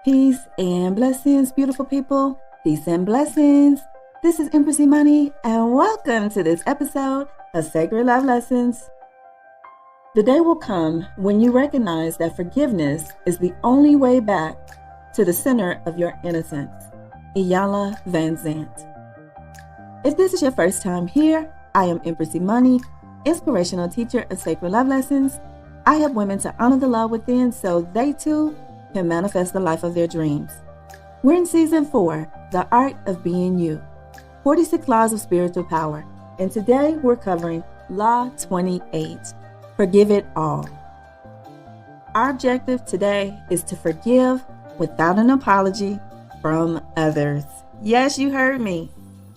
Peace and blessings, beautiful people. Peace and blessings. This is Empress Imani, and welcome to this episode of Sacred Love Lessons. The day will come when you recognize that forgiveness is the only way back to the center of your innocence. Iyanla Vanzant. If this is your first time here, I am Empress Imani, inspirational teacher of Sacred Love Lessons. I help women to honor the love within so they too can manifest the life of their dreams. We're in season 4, The Art of Being You, 46 Laws of Spiritual Power. And today we're covering Law 28, Forgive It All. Our objective today is to forgive without an apology from others. Yes, you heard me.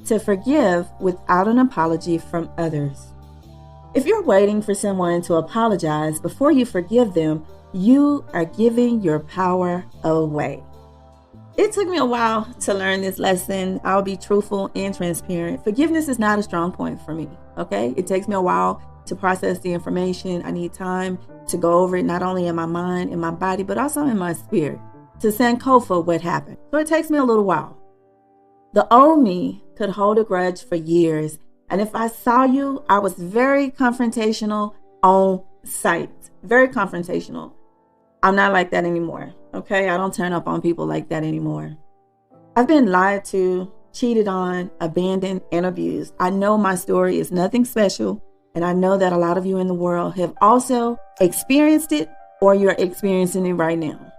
To forgive without an apology from others. If you're waiting for someone to apologize before you forgive them, you are giving your power away. It took me a while to learn this lesson. I'll be truthful and transparent. Forgiveness is not a strong point for me, okay? It takes me a while to process the information. I need time to go over it, not only in my mind, in my body, but also in my spirit, to sankofa what happened. So it takes me a little while. The old me could hold a grudge for years. And if I saw you, I was very confrontational on sight. Very confrontational. I'm not like that anymore. Okay? I don't turn up on people like that anymore. I've been lied to, cheated on, abandoned, and abused. I know my story is nothing special. And I know that a lot of you in the world have also experienced it, or you're experiencing it right now.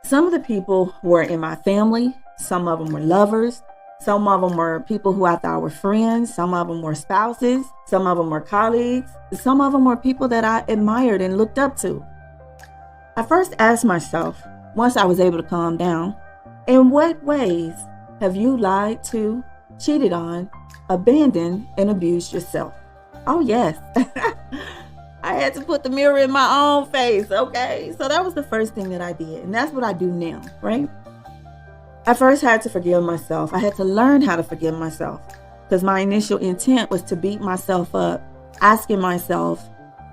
Some of the people were in my family. Some of them were lovers. Some of them were people who I thought were friends. Some of them were spouses. Some of them were colleagues. Some of them were people that I admired and looked up to. I first asked myself, once I was able to calm down, in what ways have you lied to, cheated on, abandoned, and abused yourself? Oh, yes. I had to put the mirror in my own face, okay? So that was the first thing that I did. And that's what I do now, right? I first had to forgive myself. I had to learn how to forgive myself because my initial intent was to beat myself up, asking myself,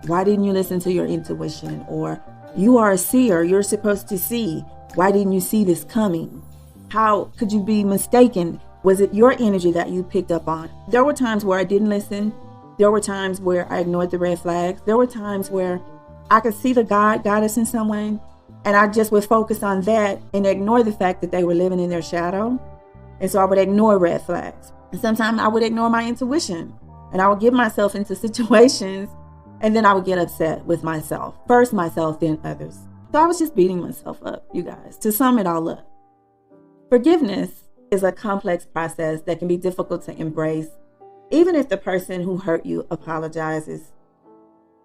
why didn't you listen to your intuition? Or you are a seer, you're supposed to see. Why didn't you see this coming? How could you be mistaken? Was it your energy that you picked up on? There were times where I didn't listen. There were times where I ignored the red flags. There were times where I could see the goddess in someone, and I just would focus on that and ignore the fact that they were living in their shadow. And so I would ignore red flags. And sometimes I would ignore my intuition. And I would get myself into situations, and then I would get upset with myself. First myself, then others. So I was just beating myself up, you guys, to sum it all up. Forgiveness is a complex process that can be difficult to embrace, even if the person who hurt you apologizes.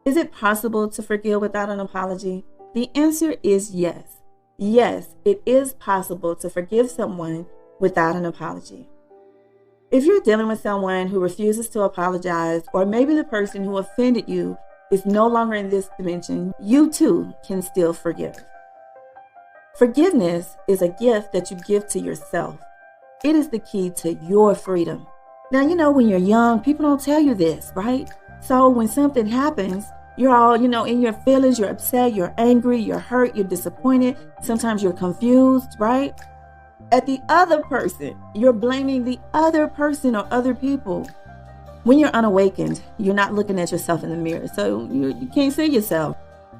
Is it possible to forgive without an apology? The answer is yes. Yes, it is possible to forgive someone without an apology. If you're dealing with someone who refuses to apologize, or maybe the person who offended you is no longer in this dimension, you too can still forgive. Forgiveness is a gift that you give to yourself. It is the key to your freedom. Now, you know, when you're young, people don't tell you this, right? So when something happens, you're all, in your feelings, you're upset, you're angry, you're hurt, you're disappointed. Sometimes you're confused, right? At the other person, you're blaming the other person or other people. When you're unawakened, you're not looking at yourself in the mirror, so you can't see yourself.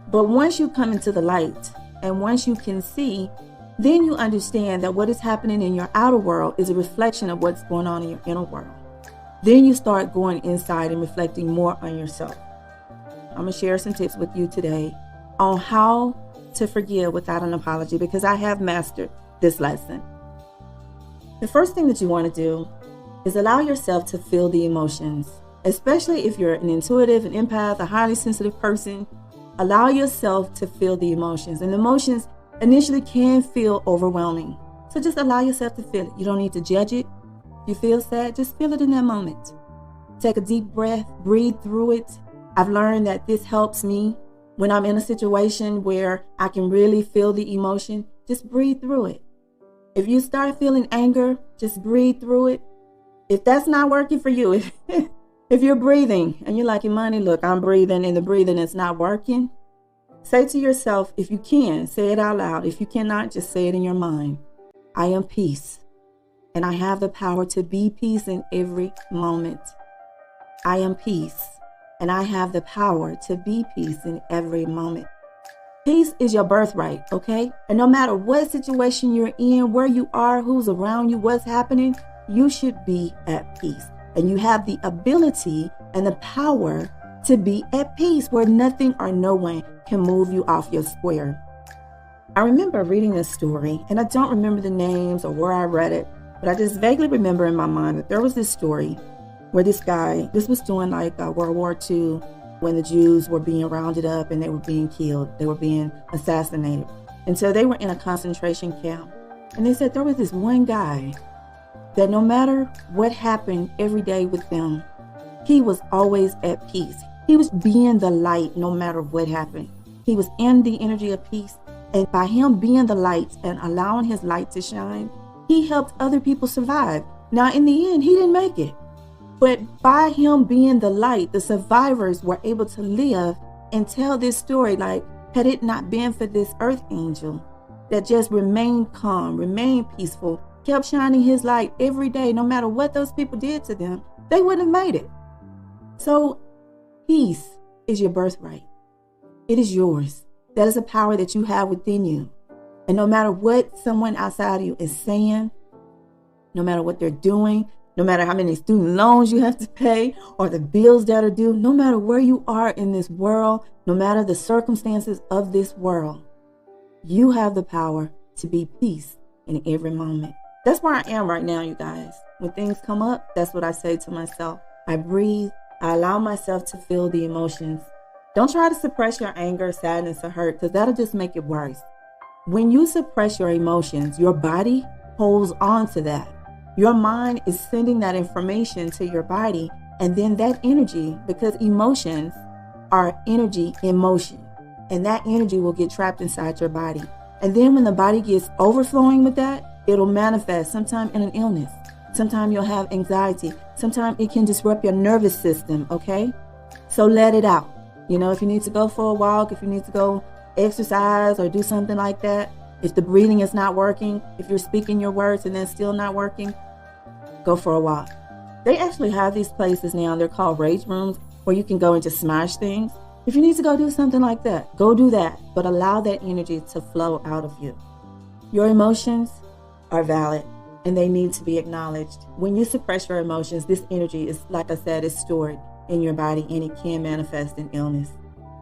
But once you come into the light and once you can see, then you understand that what is happening in your outer world is a reflection of what's going on in your inner world. Then you start going inside and reflecting more on yourself. I'm going to share some tips with you today on how to forgive without an apology because I have mastered this lesson. The first thing that you want to do is allow yourself to feel the emotions, especially if you're an intuitive, an empath, a highly sensitive person. Allow yourself to feel the emotions, and emotions initially can feel overwhelming. So just allow yourself to feel it. You don't need to judge it. If you feel sad, just feel it in that moment. Take a deep breath, breathe through it. I've learned that this helps me when I'm in a situation where I can really feel the emotion. Just breathe through it. If you start feeling anger, just breathe through it. If that's not working for you, if you're breathing and you're like, Imani, look, I'm breathing and the breathing is not working, Say to yourself, if you can, say it out loud. If you cannot, just say it in your mind. I am peace, and I have the power to be peace in every moment. I am peace, and I have the power to be peace in every moment. Peace is your birthright, okay? And no matter what situation you're in, where you are, who's around you, what's happening, you should be at peace. And you have the ability and the power to be at peace where nothing or no one can move you off your square. I remember reading this story, and I don't remember the names or where I read it, but I just vaguely remember in my mind that there was this story where this was during like World War II, when the Jews were being rounded up and they were being killed. They were being assassinated. And so they were in a concentration camp. And they said there was this one guy that no matter what happened every day with them, he was always at peace. He was being the light no matter what happened. He was in the energy of peace. And by him being the light and allowing his light to shine, he helped other people survive. Now, in the end, he didn't make it. But by him being the light, the survivors were able to live and tell this story like, had it not been for this earth angel that just remained calm, remained peaceful, kept shining his light every day, no matter what those people did to them, they wouldn't have made it. So peace is your birthright. It is yours. That is a power that you have within you. And no matter what someone outside of you is saying, no matter what they're doing, no matter how many student loans you have to pay or the bills that are due, no matter where you are in this world, no matter the circumstances of this world, you have the power to be peace in every moment. That's where I am right now, you guys. When things come up, that's what I say to myself. I breathe. I allow myself to feel the emotions. Don't try to suppress your anger, sadness, or hurt, because that'll just make it worse. When you suppress your emotions, your body holds on to that. Your mind is sending that information to your body, and then that energy, because emotions are energy in motion, and that energy will get trapped inside your body. And then when the body gets overflowing with that, it'll manifest sometime in an illness. Sometimes you'll have anxiety. Sometimes it can disrupt your nervous system, okay? So let it out. You know, if you need to go for a walk, if you need to go exercise or do something like that, if the breathing is not working, if you're speaking your words and then still not working, go for a walk. They actually have these places now, they're called rage rooms, where you can go and just smash things. If you need to go do something like that, go do that, but allow that energy to flow out of you. Your emotions are valid and they need to be acknowledged. When you suppress your emotions, this energy is, like I said, is stored in your body and it can manifest in illness.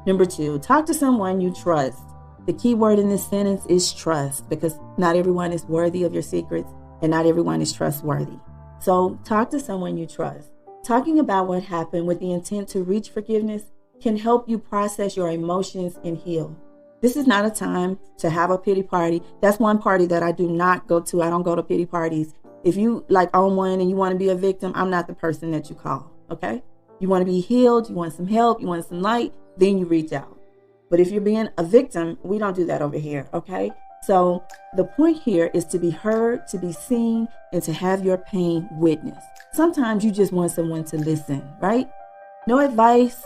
Number 2, talk to someone you trust. The key word in this sentence is trust, because not everyone is worthy of your secrets and not everyone is trustworthy. So talk to someone you trust. Talking about what happened with the intent to reach forgiveness can help you process your emotions and heal. This is not a time to have a pity party. That's one party that I do not go to. I don't go to pity parties. If you like own one and you want to be a victim, I'm not the person that you call, okay? You want to be healed, you want some help, you want some light, then you reach out. But if you're being a victim, we don't do that over here, okay? So the point here is to be heard, to be seen, and to have your pain witnessed. Sometimes you just want someone to listen, right? No advice,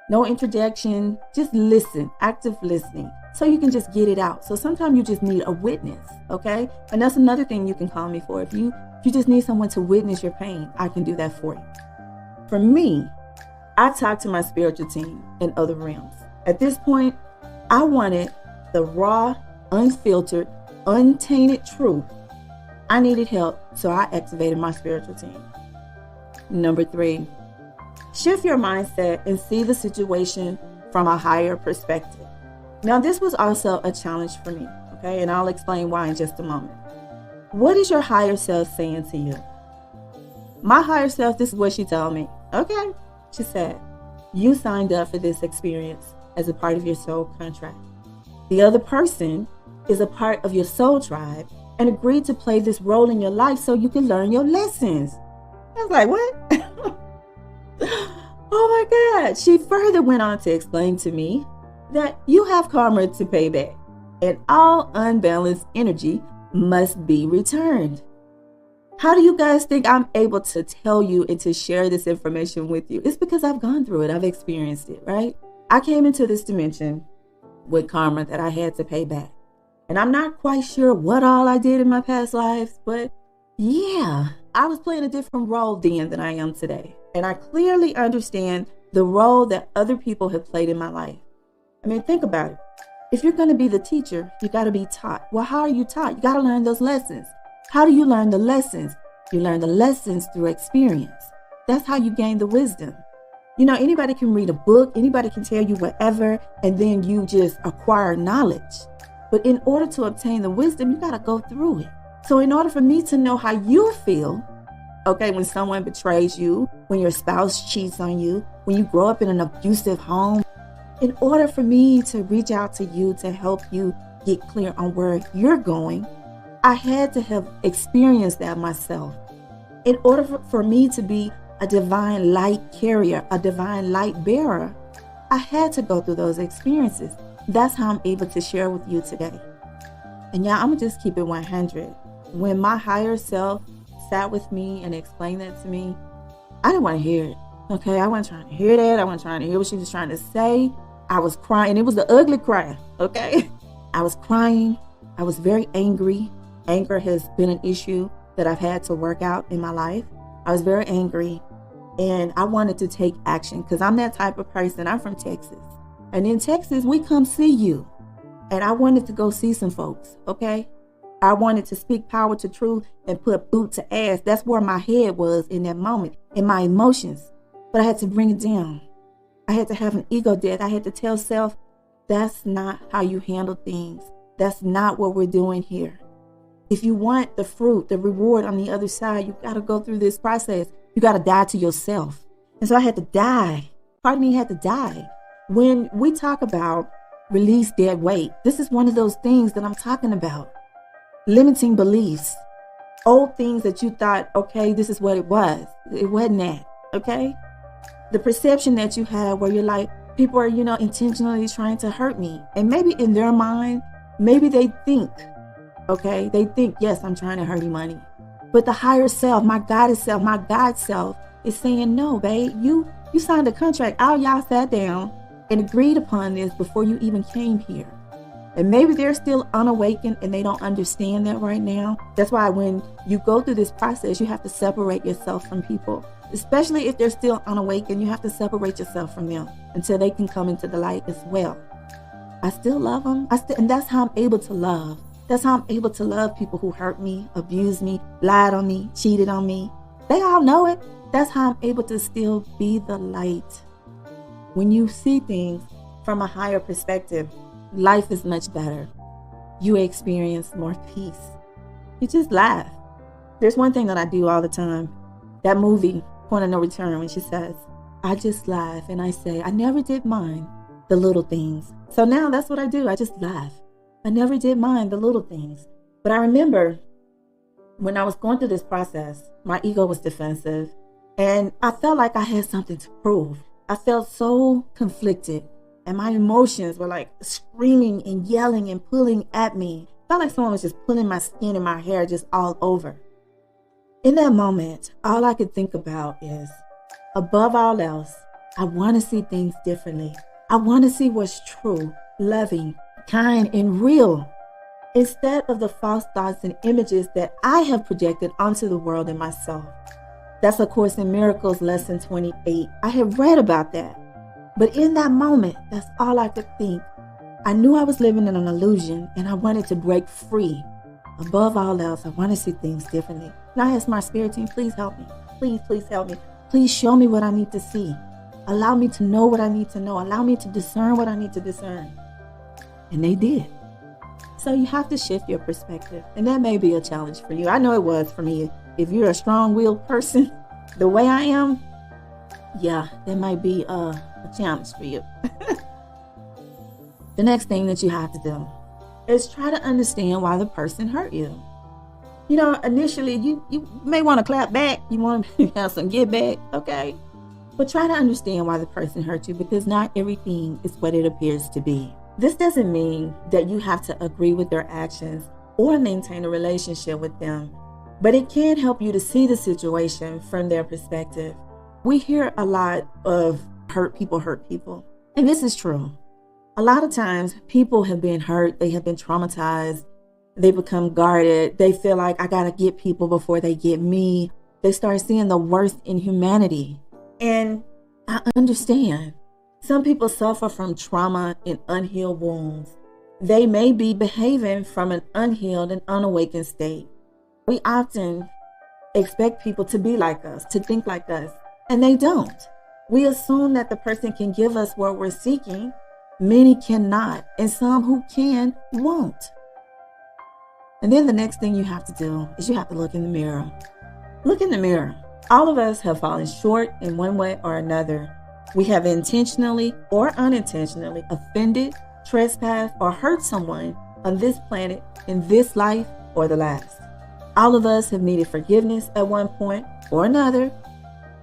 no interjection, just listen, active listening, so you can just get it out. So sometimes you just need a witness, okay? And that's another thing you can call me for. If you just need someone to witness your pain, I can do that for you. For me, I talk to my spiritual team in other realms. At this point, I wanted the raw, unfiltered, untainted truth. I needed help, so I activated my spiritual team. Number 3, shift your mindset and see the situation from a higher perspective. Now, this was also a challenge for me, okay? And I'll explain why in just a moment. What is your higher self saying to you? My higher self, this is what she told me. Okay, she said, you signed up for this experience as a part of your soul contract. The other person is a part of your soul tribe and agreed to play this role in your life so you can learn your lessons. I was like, what? Oh my God. She further went on to explain to me that you have karma to pay back and all unbalanced energy must be returned. How do you guys think I'm able to tell you and to share this information with you? It's because I've gone through it. I've experienced it, right? I came into this dimension with karma that I had to pay back. And I'm not quite sure what all I did in my past lives, but yeah, I was playing a different role then than I am today. And I clearly understand the role that other people have played in my life. I mean, think about it. If you're going to be the teacher, you got to be taught. Well, how are you taught? You got to learn those lessons. How do you learn the lessons? You learn the lessons through experience. That's how you gain the wisdom. You know, anybody can read a book, anybody can tell you whatever, and then you just acquire knowledge. But in order to obtain the wisdom, you got to go through it. So in order for me to know how you feel, okay, when someone betrays you, when your spouse cheats on you, when you grow up in an abusive home, in order for me to reach out to you to help you get clear on where you're going, I had to have experienced that myself. In order for me to be a divine light carrier, a divine light bearer, I had to go through those experiences. That's how I'm able to share with you today. And yeah, I'm going to just keep it 100. When my higher self sat with me and explained that to me, I didn't want to hear it. Okay, I wasn't trying to hear that. I wasn't trying to hear what she was trying to say. I was crying. It was the ugly cry. Okay, I was crying. I was very angry. Anger has been an issue that I've had to work out in my life. I was very angry and I wanted to take action because I'm that type of person. I'm from Texas. And in Texas, we come see you. And I wanted to go see some folks, okay? I wanted to speak power to truth and put boot to ass. That's where my head was in that moment, in my emotions. But I had to bring it down. I had to have an ego death. I had to tell self, that's not how you handle things. That's not what we're doing here. If you want the fruit, the reward on the other side, you got to go through this process. You got to die to yourself. And so I had to die. Part of me had to die. When we talk about release dead weight, this is one of those things that I'm talking about. Limiting beliefs. Old things that you thought, okay, this is what it was. It wasn't that, okay? The perception that you have where you're like, people are, intentionally trying to hurt me. And maybe in their mind, maybe they think, okay, they think, yes, I'm trying to hurt you, money. But the higher self, my goddess self, my God self is saying, no, babe, you signed a contract. All y'all sat down and agreed upon this before you even came here. And maybe they're still unawakened and they don't understand that right now. That's why when you go through this process, you have to separate yourself from people. Especially if they're still unawakened, you have to separate yourself from them until they can come into the light as well. I still love them. And that's how I'm able to love. That's how I'm able to love people who hurt me, abused me, lied on me, cheated on me. They all know it. That's how I'm able to still be the light. When you see things from a higher perspective, life is much better. You experience more peace. You just laugh. There's one thing that I do all the time. That movie, Point of No Return, when she says, I just laugh and I say, I never did mind the little things. So now that's what I do. I just laugh. I never did mind the little things. But I remember when I was going through this process, my ego was defensive and I felt like I had something to prove. I felt so conflicted and my emotions were like screaming and yelling and pulling at me. I felt like someone was just pulling my skin and my hair just all over. In that moment, all I could think about is, above all else, I want to see things differently. I want to see what's true, loving, kind, and real, instead of the false thoughts and images that I have projected onto the world and myself. That's A Course in Miracles, lesson 28. I have read about that. But in that moment, that's all I could think. I knew I was living in an illusion and I wanted to break free. Above all else, I want to see things differently. And I asked my spirit team, please help me. Please help me. Please show me what I need to see. Allow me to know what I need to know. Allow me to discern what I need to discern. And they did. So you have to shift your perspective. And that may be a challenge for you. I know it was for me. If you're a strong-willed person, the way I am, yeah, that might be a challenge for you. The next thing that you have to do is try to understand why the person hurt you. Initially, you may want to clap back. You want to have some get back, okay? But try to understand why the person hurt you, because not everything is what it appears to be. This doesn't mean that you have to agree with their actions or maintain a relationship with them, but it can help you to see the situation from their perspective. We hear a lot of hurt people, and this is true. A lot of times people have been hurt. They have been traumatized. They become guarded. They feel like I got to get people before they get me. They start seeing the worst in humanity. And I understand. Some people suffer from trauma and unhealed wounds. They may be behaving from an unhealed and unawakened state. We often expect people to be like us, to think like us, and they don't. We assume that the person can give us what we're seeking. Many cannot, and some who can won't. And then the next thing you have to do is you have to look in the mirror. Look in the mirror. All of us have fallen short in one way or another. We have intentionally or unintentionally offended, trespassed, or hurt someone on this planet in this life or the last. All of us have needed forgiveness at one point or another.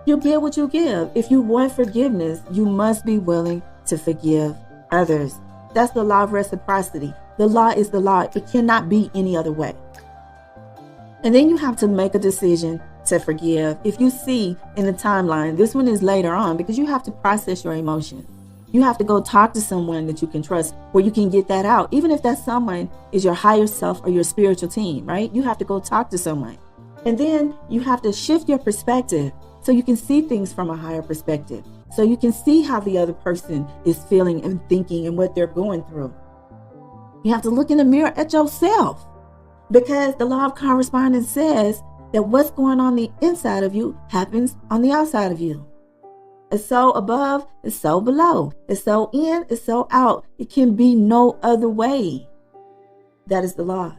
You get what you give. If you want forgiveness, you must be willing to forgive others. That's the law of reciprocity. The law is the law. It cannot be any other way. And then you have to make a decision to forgive. If you see in the timeline, this one is later on because you have to process your emotions. You have to go talk to someone that you can trust where you can get that out. Even if that someone is your higher self or your spiritual team, right? You have to go talk to someone. And then you have to shift your perspective so you can see things from a higher perspective. So you can see how the other person is feeling and thinking and what they're going through. You have to look in the mirror at yourself because the law of correspondence says that what's going on the inside of you happens on the outside of you. It's so above, it's so below. It's so in, it's so out. It can be no other way. That is the law.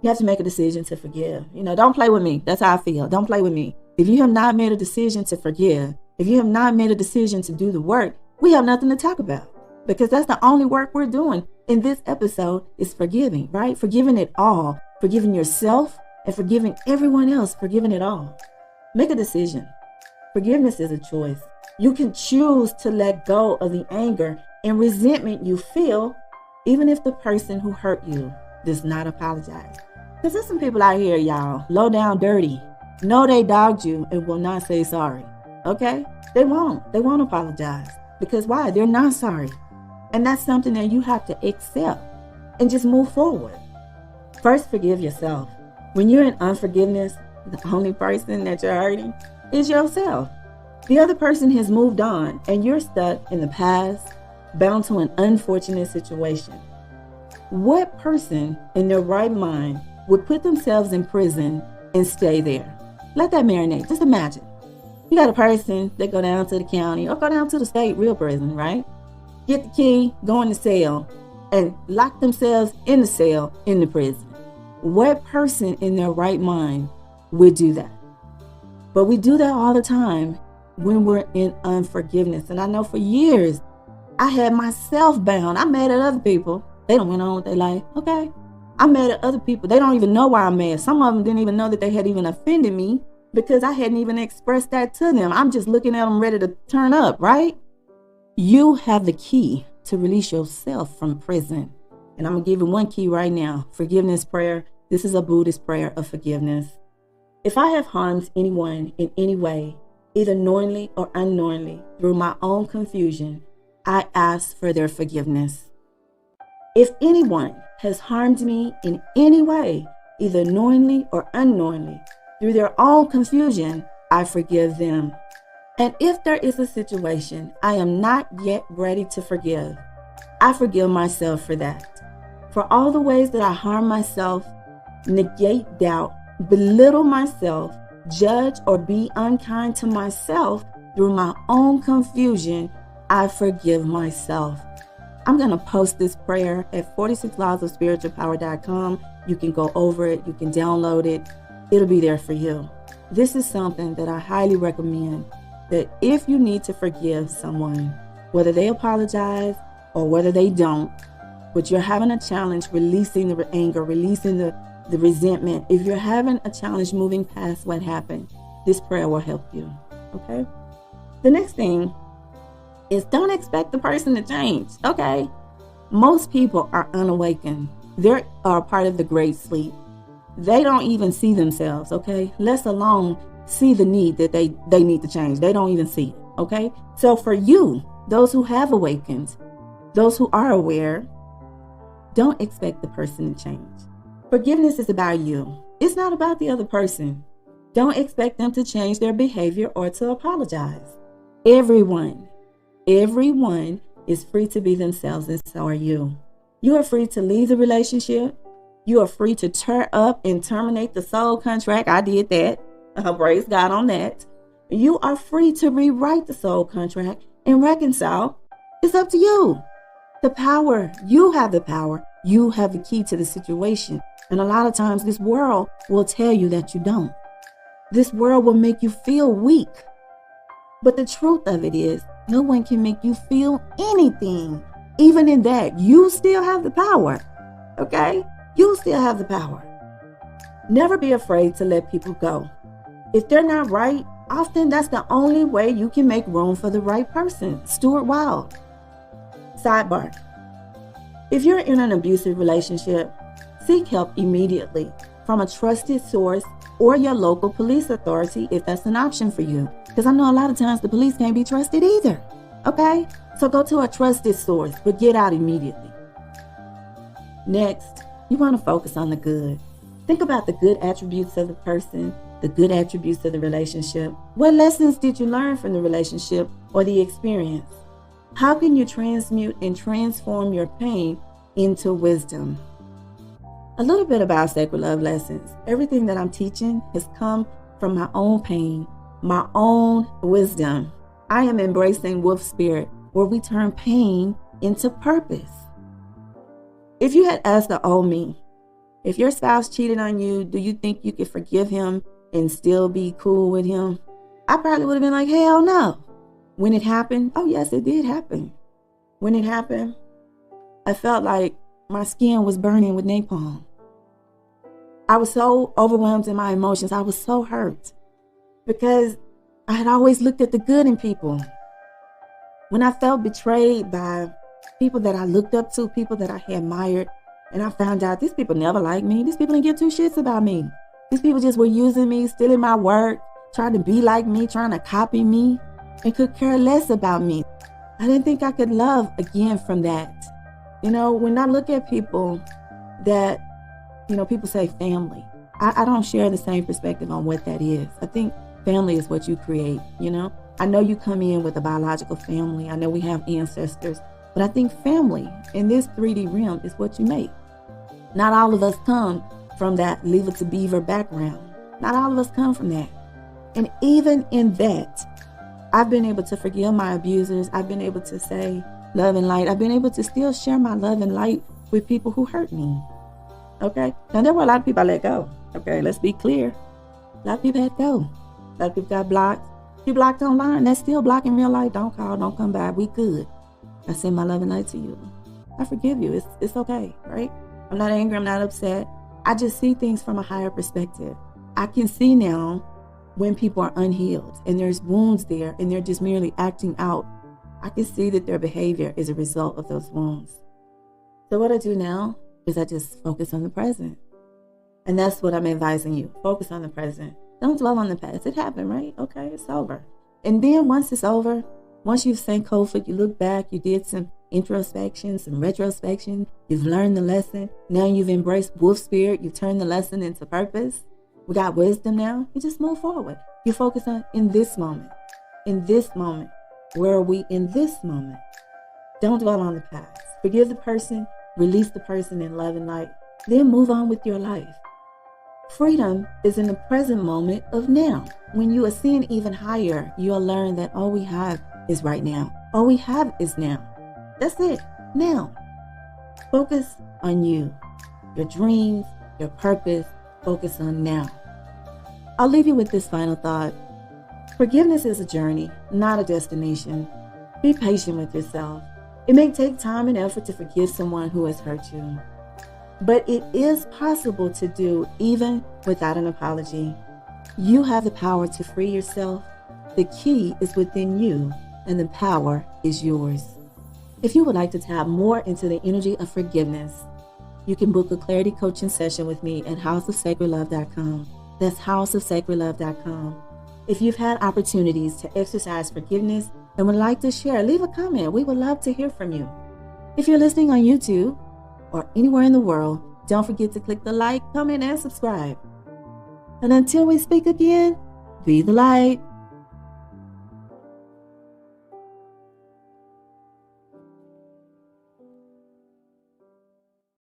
You have to make a decision to forgive. Don't play with me. That's how I feel. Don't play with me. If you have not made a decision to forgive, if you have not made a decision to do the work, we have nothing to talk about because that's the only work we're doing in this episode is forgiving, right? Forgiving it all, forgiving yourself and forgiving everyone else, forgiving it all. Make a decision. Forgiveness is a choice. You can choose to let go of the anger and resentment you feel, even if the person who hurt you does not apologize. Because there's some people out here, y'all, low down dirty. Know they dogged you and will not say sorry. Okay? They won't apologize. Because why? They're not sorry. And that's something that you have to accept and just move forward. First, forgive yourself. When you're in unforgiveness, the only person that you're hurting is yourself. The other person has moved on and you're stuck in the past, bound to an unfortunate situation. What person in their right mind would put themselves in prison and stay there? Let that marinate. Just imagine. You got a person that go down to the county or go down to the state real prison, right? Get the key, go in the cell, and lock themselves in the cell in the prison. What person in their right mind would do that? But we do that all the time when we're in unforgiveness. And I know for years, I had myself bound. I'm mad at other people. They don't went on with their life. Okay. I'm mad at other people. They don't even know why I'm mad. Some of them didn't even know that they had even offended me because I hadn't even expressed that to them. I'm just looking at them ready to turn up, right? You have the key to release yourself from prison. And I'm going to give you one key right now. Forgiveness prayer. This is a Buddhist prayer of forgiveness. If I have harmed anyone in any way, either knowingly or unknowingly, through my own confusion, I ask for their forgiveness. If anyone has harmed me in any way, either knowingly or unknowingly, through their own confusion, I forgive them. And if there is a situation I am not yet ready to forgive, I forgive myself for that. For all the ways that I harm myself, negate doubt, belittle myself, judge or be unkind to myself through my own confusion, I forgive myself. I'm going to post this prayer at 46lawsofspiritualpower.com. You can go over it. You can download it. It'll be there for you. This is something that I highly recommend, that if you need to forgive someone, whether they apologize or whether they don't, but you're having a challenge releasing the anger, releasing the resentment, if you're having a challenge moving past what happened, this prayer will help you. Okay? The next thing is don't expect the person to change. Okay? Most people are unawakened. They are part of the great sleep. They don't even see themselves, okay? Let alone see the need that they need to change. They don't even see it, okay? So for you, those who have awakened, Those who are aware, don't expect the person to change. Forgiveness is about you. It's not about the other person. Don't expect them to change their behavior or to apologize. Everyone is free to be themselves, and so are you. You are free to leave the relationship. You are free to tear up and terminate the soul contract. I did that. Praise God on that. You are free to rewrite the soul contract and reconcile. It's up to you. The power, you have the power. You have the key to the situation. And a lot of times this world will tell you that you don't. This world will make you feel weak. But the truth of it is, no one can make you feel anything. Even in that, you still have the power. Okay? You still have the power. Never be afraid to let people go. If they're not right, often that's the only way you can make room for the right person. Stuart Wilde. Sidebar. If you're in an abusive relationship, seek help immediately from a trusted source or your local police authority if that's an option for you. Because I know a lot of times the police can't be trusted either. Okay? So go to a trusted source, but get out immediately. Next, you want to focus on the good. Think about the good attributes of the person, the good attributes of the relationship. What lessons did you learn from the relationship or the experience? How can you transmute and transform your pain into wisdom? A little bit about Sacred Love Lessons. Everything that I'm teaching has come from my own pain, my own wisdom. I am embracing wolf spirit, where we turn pain into purpose. If you had asked the old me, if your spouse cheated on you, do you think you could forgive him and still be cool with him? I probably would have been like, hell no. When it happened, oh yes, it did happen. When it happened, I felt like my skin was burning with napalm. I was so overwhelmed in my emotions. I was so hurt because I had always looked at the good in people. When I felt betrayed by people that I looked up to, people that I had admired, and I found out these people never liked me. These people didn't give two shits about me. These people just were using me, stealing my work, trying to be like me, trying to copy me, and could care less about me. I didn't think I could love again from that. You know, when I look at people that, people say family, I don't share the same perspective on what that is. I think family is what you create, I know you come in with a biological family. I know we have ancestors, but I think family in this 3D realm is what you make. Not all of us come from that Leave It to Beaver background. Not all of us come from that. And even in that, I've been able to forgive my abusers. I've been able to say love and light. I've been able to still share my love and light with people who hurt me. Okay? Now, there were a lot of people I let go. Okay, let's be clear. A lot of people had to go. A lot of people got blocked. You blocked online, that's still blocked in real life. Don't call, don't come by. We good. I send my love and light to you. I forgive you. It's okay, right? I'm not angry. I'm not upset. I just see things from a higher perspective. I can see now when people are unhealed and there's wounds there and they're just merely acting out. I can see that their behavior is a result of those wounds. So what I do now is I just focus on the present. And that's what I'm advising you. Focus on the present. Don't dwell on the past. It happened, right? Okay, it's over. And then once it's over, once you've sank cold, you look back, you did some introspection, some retrospection, you've learned the lesson. Now you've embraced wolf spirit. You turn the lesson into purpose. We got wisdom now. You just move forward. You focus on in this moment. In this moment. Where are we in this moment? Don't dwell on the past. Forgive the person. Release the person in love and light. Then move on with your life. Freedom is in the present moment of now. When you ascend even higher, you'll learn that all we have is right now. All we have is now. That's it. Now. Focus on you, your dreams, your purpose. Focus on now. I'll leave you with this final thought. Forgiveness is a journey, not a destination. Be patient with yourself. It may take time and effort to forgive someone who has hurt you. But it is possible to do even without an apology. You have the power to free yourself. The key is within you, and the power is yours. If you would like to tap more into the energy of forgiveness, you can book a clarity coaching session with me at houseofsacredlove.com. That's houseofsacredlove.com. If you've had opportunities to exercise forgiveness and would like to share, leave a comment. We would love to hear from you. If you're listening on YouTube or anywhere in the world, don't forget to click the like, comment, and subscribe. And until we speak again, be the light.